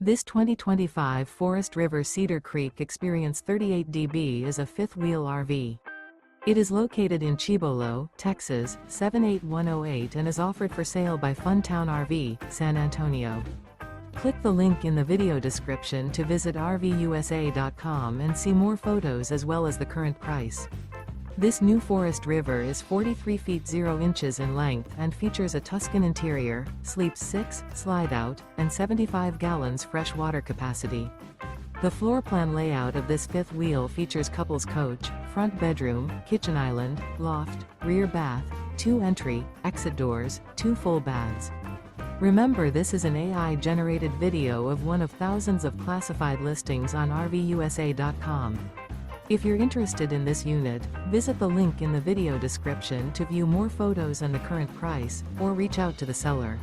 This 2025 Forest River Cedar Creek Experience 38 dB is a fifth-wheel RV. It is located in Cibolo, Texas, 78108 and is offered for sale by Funtown RV, San Antonio. Click the link in the video description to visit RVUSA.com and see more photos as well as the current price. This new Forest River is 43 feet 0 inches in length and features a TUSCAN interior, sleeps 6, slide-out, and 75 gallons fresh water capacity. The floor plan layout of this fifth wheel features couples coach, front bedroom, kitchen island, loft, rear bath, 2 entry, exit doors, 2 full baths. Remember, this is an AI-generated video of one of thousands of classified listings on RVUSA.com. If you're interested in this unit, visit the link in the video description to view more photos and the current price, or reach out to the seller.